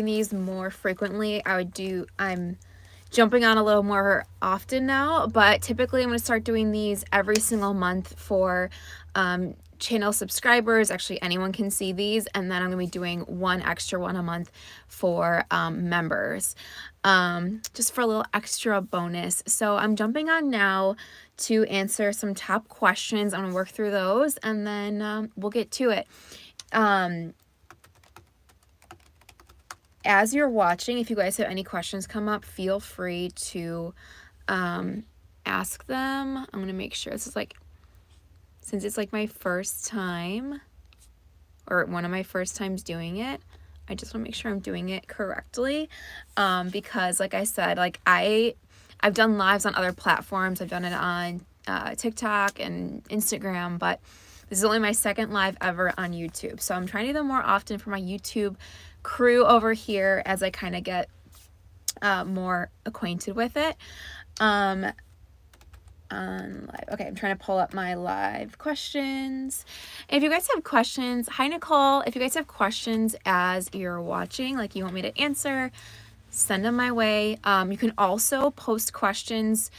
these more frequently. I'm jumping on a little more often now, but typically I'm going to start doing these every single month for channel subscribers. Actually, anyone can see these, and then I'm going to be doing one extra one a month for members, just for a little extra bonus. So I'm jumping on now to answer some top questions. I'm going to work through those, and then we'll get to it. As you're watching, if you guys have any questions come up, feel free to ask them. I'm going to make sure this is since it's my first time, or one of my first times doing it, I just want to make sure I'm doing it correctly, because like I said, I've done lives on other platforms. I've done it on TikTok and Instagram, but this is only my second live ever on YouTube. So I'm trying to do them more often for my YouTube crew over here as I kind of get more acquainted with it. On live. Okay, I'm trying to pull up my live questions. And if you guys have questions, hi Nicole, if you guys have questions as you're watching, like you want me to answer, send them my way. You can also post questions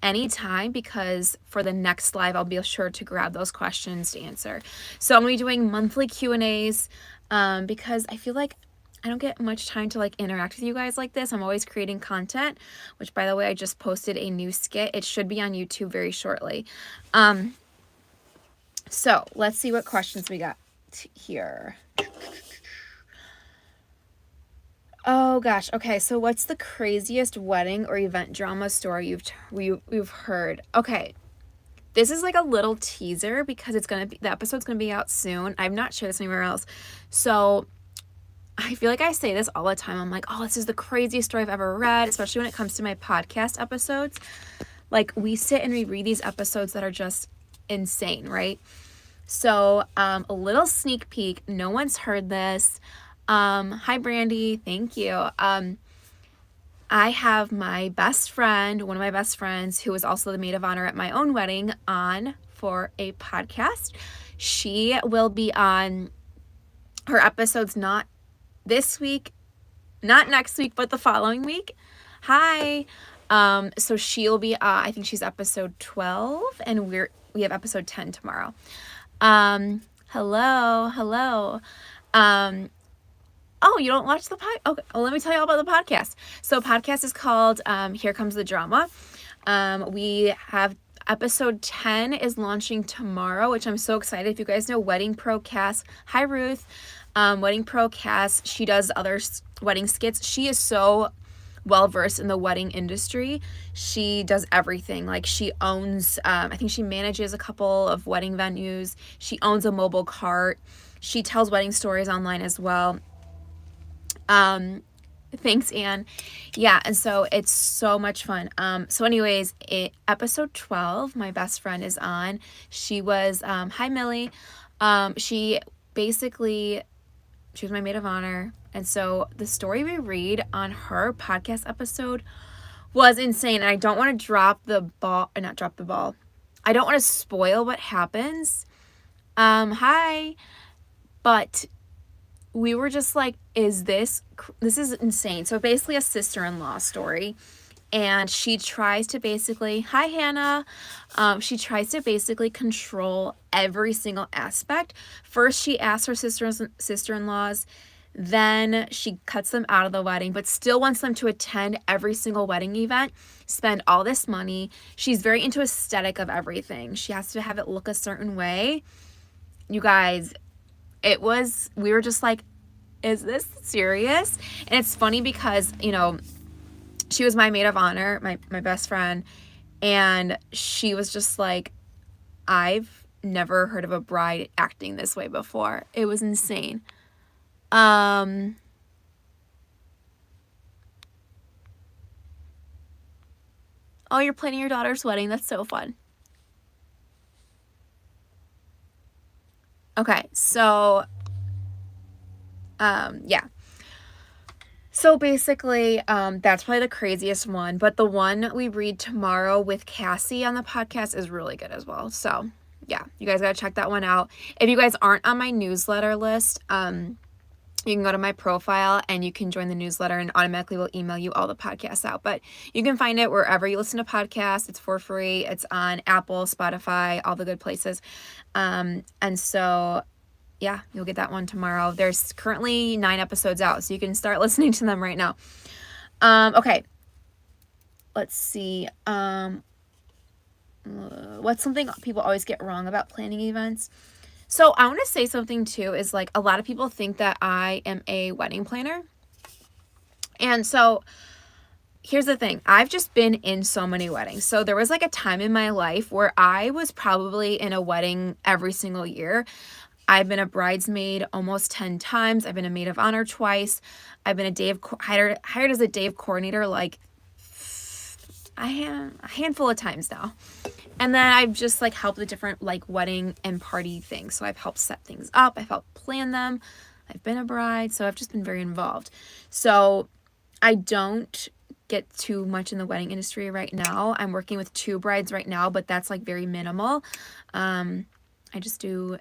anytime, because for the next live I'll be sure to grab those questions to answer. So I'm going to be doing monthly Q&As because I feel like I don't get much time to interact with you guys like this. I'm always creating content, which by the way, I just posted a new skit. It should be on YouTube very shortly. So let's see what questions we got here. Oh gosh. Okay. So what's the craziest wedding or event drama story you've heard? Okay. This is a little teaser because the episode's gonna be out soon. I'm not sure this anywhere else. So I feel like I say this all the time. I'm like, oh, this is the craziest story I've ever read, especially when it comes to my podcast episodes. We sit and we read these episodes that are just insane, right? So a little sneak peek. No one's heard this. Hi, Brandy. Thank you. I have my best friend, one of my best friends, who was also the maid of honor at my own wedding, on for a podcast. She will be on, her episode's not this week, not next week, but the following week. Hi. So she'll be, I think she's episode 12, and we have episode 10 tomorrow. Hello. Oh, you don't watch the podcast? Okay, well, let me tell you all about the podcast. So podcast is called Here Comes the Drama. We have episode 10 is launching tomorrow, which I'm so excited. If you guys know Wedding Pro Cass, hi Ruth. Wedding Pro Cass, she does other wedding skits. She is so well versed in the wedding industry. She does everything. She owns, I think she manages a couple of wedding venues. She owns a mobile cart. She tells wedding stories online as well. Thanks, Anne. Yeah, and so it's so much fun. So anyways, episode 12, my best friend is on. She was, hi Millie. She was my maid of honor. And so the story we read on her podcast episode was insane. And I don't want to not drop the ball. I don't want to spoil what happens. Hi. But we were just like, this is insane. So basically a sister-in-law story. And she tries to basically, hi Hannah, she tries to basically control every single aspect. First, she asks her sister-in-laws, then she cuts them out of the wedding, but still wants them to attend every single wedding event, spend all this money. She's very into aesthetic of everything. She has to have it look a certain way. You guys, we were just like, is this serious? And it's funny because, she was my maid of honor, my best friend, and she was just like, I've never heard of a bride acting this way before. It was insane. Oh, you're planning your daughter's wedding. That's so fun. Okay, so, yeah. So basically, that's probably the craziest one, but the one we read tomorrow with Cassie on the podcast is really good as well. So yeah, you guys gotta check that one out. If you guys aren't on my newsletter list, you can go to my profile and you can join the newsletter, and automatically will email you all the podcasts out. But you can find it wherever you listen to podcasts. It's for free. It's on Apple, Spotify, all the good places. And so, yeah, you'll get that one tomorrow. There's currently 9 episodes out, so you can start listening to them right now. Okay. Let's see. What's something people always get wrong about planning events? So I want to say something too, is like a lot of people think that I am a wedding planner. And so here's the thing. I've just been in so many weddings. So there was like a time in my life where I was probably in a wedding every single year. I've been a bridesmaid almost 10 times. I've been a maid of honor twice. I've been hired as a day of coordinator like a handful of times now. And then I've just like helped with different like wedding and party things. So I've helped set things up. I've helped plan them. I've been a bride. So I've just been very involved. So I don't get too much in the wedding industry right now. I'm working with 2 brides right now, but that's like very minimal. I just do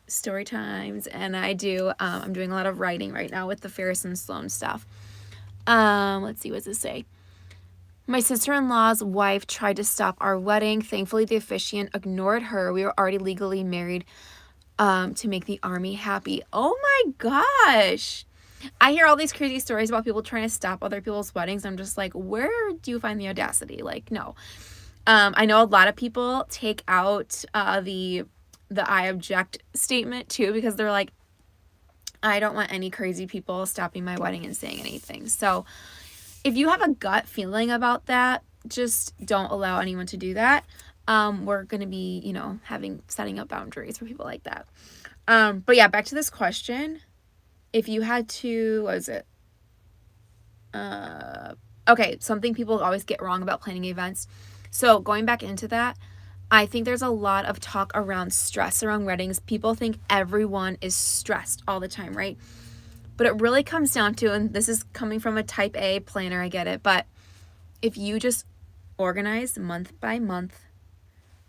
story times, and I'm doing a lot of writing right now with the Ferris and Sloan stuff. Let's see, what does it say? My sister-in-law's wife tried to stop our wedding. Thankfully, the officiant ignored her. We were already legally married to make the army happy. Oh my gosh. I hear all these crazy stories about people trying to stop other people's weddings. I'm just like, where do you find the audacity? Like, no. I know a lot of people take out the I object statement too, because they're like, I don't want any crazy people stopping my wedding and saying anything. So if you have a gut feeling about that, just don't allow anyone to do that. We're going to be, setting up boundaries for people like that. But yeah, back to this question. If you had to, what is it? Okay, something people always get wrong about planning events. So going back into that, I think there's a lot of talk around stress around weddings. People think everyone is stressed all the time, right? But it really comes down to, and this is coming from a type A planner, I get it, but if you just organize month by month,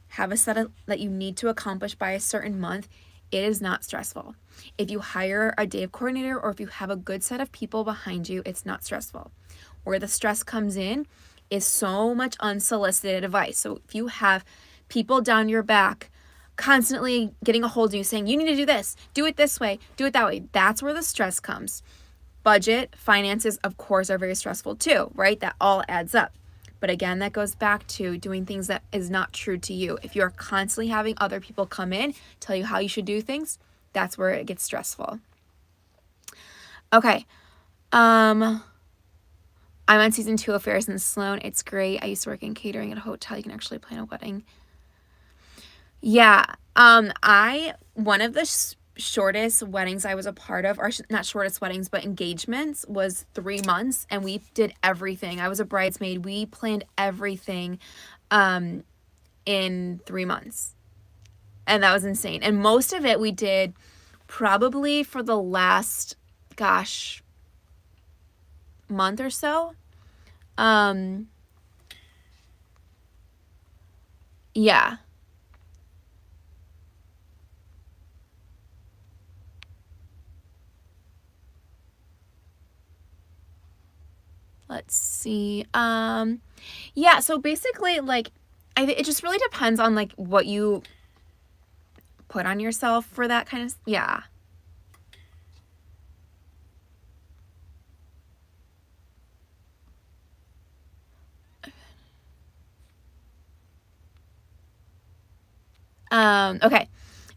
have a set that you need to accomplish by a certain month, it is not stressful. If you hire a day of coordinator, or if you have a good set of people behind you, it's not stressful. Where the stress comes in is so much unsolicited advice. So if you have people down your back constantly getting a hold of you saying, you need to do this, do it this way, do it that way, that's where the stress comes. Budget, finances, of course, are very stressful too, right? That all adds up. But again, that goes back to doing things that is not true to you. If you're constantly having other people come in, tell you how you should do things, that's where it gets stressful. Okay. I'm on season 2 of Ferris and Sloan. It's great. I used to work in catering at a hotel. You can actually plan a wedding. Yeah. One of the shortest weddings I was a part of, or not shortest weddings, but engagements, was 3 months, and we did everything. I was a bridesmaid. We planned everything in 3 months, and that was insane. And most of it we did probably for the last, month or so. Yeah. Let's see. Yeah, so basically, like, it just really depends on, like, what you put on yourself for that kind of, yeah. Okay.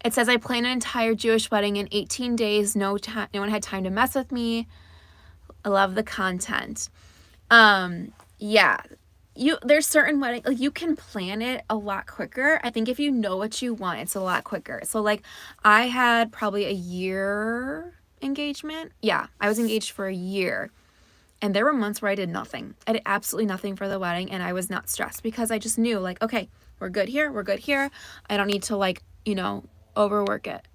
It says I planned an entire Jewish wedding in 18 days. No one had time to mess with me. I love the content. Yeah. There's certain wedding, like, you can plan it a lot quicker. I think if you know what you want, it's a lot quicker. So like I had probably a year engagement. Yeah, I was engaged for a year. And there were months where I did nothing. I did absolutely nothing for the wedding, and I was not stressed because I just knew, like, okay, we're good here. We're good here. I don't need to, like, overwork it.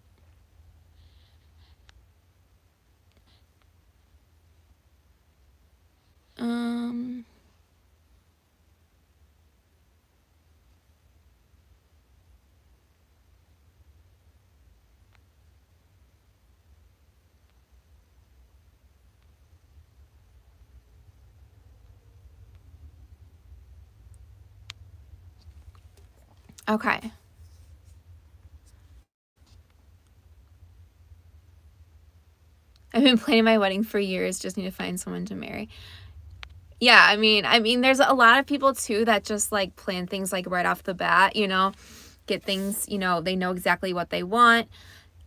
Okay. I've been planning my wedding for years, just need to find someone to marry. Yeah, I mean, there's a lot of people too that just like plan things like right off the bat, you know, get things, you know, they know exactly what they want.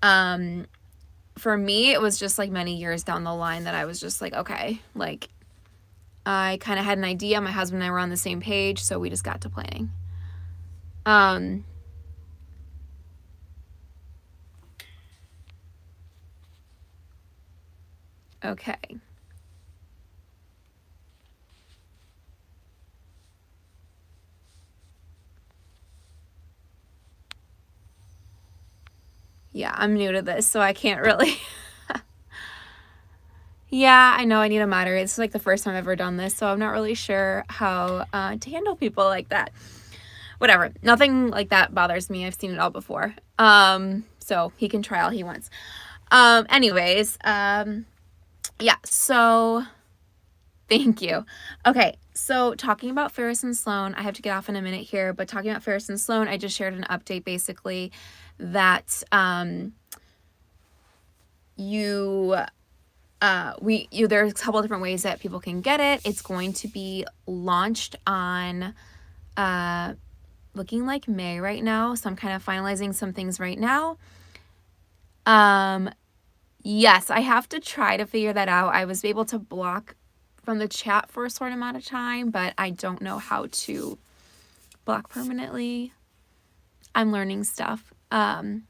For me, it was just like many years down the line that I was just like, okay, like I kind of had an idea. My husband and I were on the same page, so we just got to planning. Okay. Yeah, I'm new to this, so I can't really. Yeah, I know I need a moderator. It's like the first time I've ever done this, so I'm not really sure how to handle people like that. Whatever. Nothing like that bothers me. I've seen it all before. So he can try all he wants. Anyways, yeah, so thank you. Okay, so talking about Ferris and Sloan, I have to get off in a minute here, but talking about Ferris and Sloan, I just shared an update basically that there's a couple different ways that people can get it. It's going to be launched on looking like May right now, so I'm kind of finalizing some things right now. Yes, I have to try to figure that out. I was able to block from the chat for a short amount of time, but I don't know how to block permanently. I'm learning stuff. I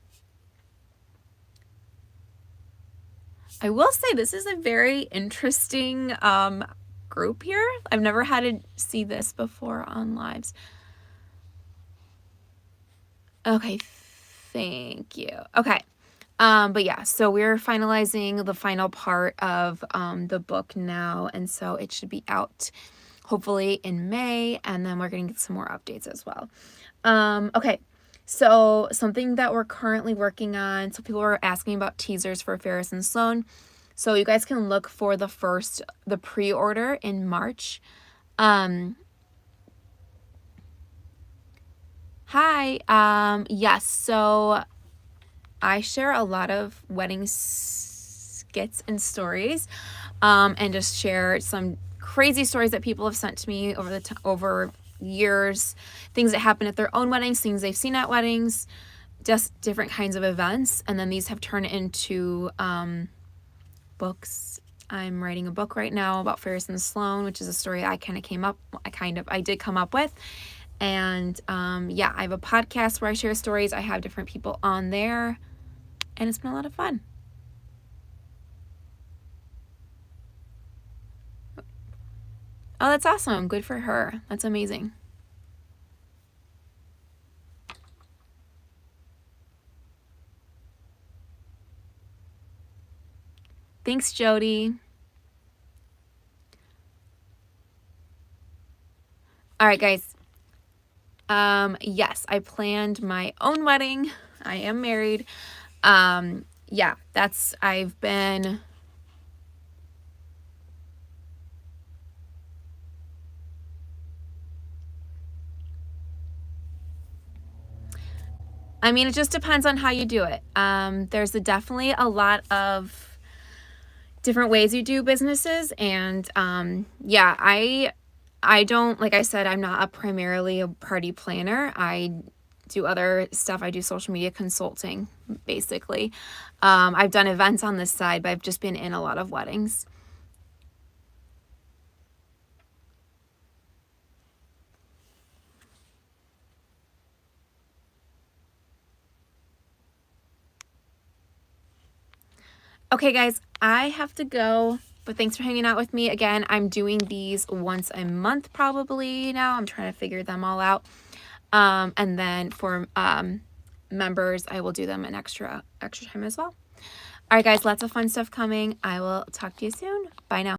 will say this is a very interesting group here. I've never had to see this before on lives. Okay, thank you. Okay. But yeah, so we're finalizing the final part of the book now, and so it should be out hopefully in May, and then we're going to get some more updates as well. Okay, so something that we're currently working on, so people were asking about teasers for Ferris and Sloan, so you guys can look for the pre-order in March. Hi, yes, so I share a lot of wedding skits and stories, and just share some crazy stories that people have sent to me over years, things that happen at their own weddings, things they've seen at weddings, just different kinds of events, and then these have turned into books. I'm writing a book right now about Ferris and Sloan, which is a story I did come up with. And yeah, I have a podcast where I share stories. I have different people on there, and it's been a lot of fun. Oh, that's awesome. Good for her. That's amazing. Thanks, Jody. All right, guys. Yes, I planned my own wedding. I am married. Yeah, I've been... I mean, it just depends on how you do it. There's definitely a lot of different ways you do businesses, and yeah, I don't, like I said, I'm not primarily a party planner. I do other stuff. I do social media consulting, basically. I've done events on this side, but I've just been in a lot of weddings. Okay, guys, I have to go, but thanks for hanging out with me. Again, I'm doing these once a month probably now. I'm trying to figure them all out. And then for members, I will do them an extra time as well. All right, guys, lots of fun stuff coming. I will talk to you soon. Bye now.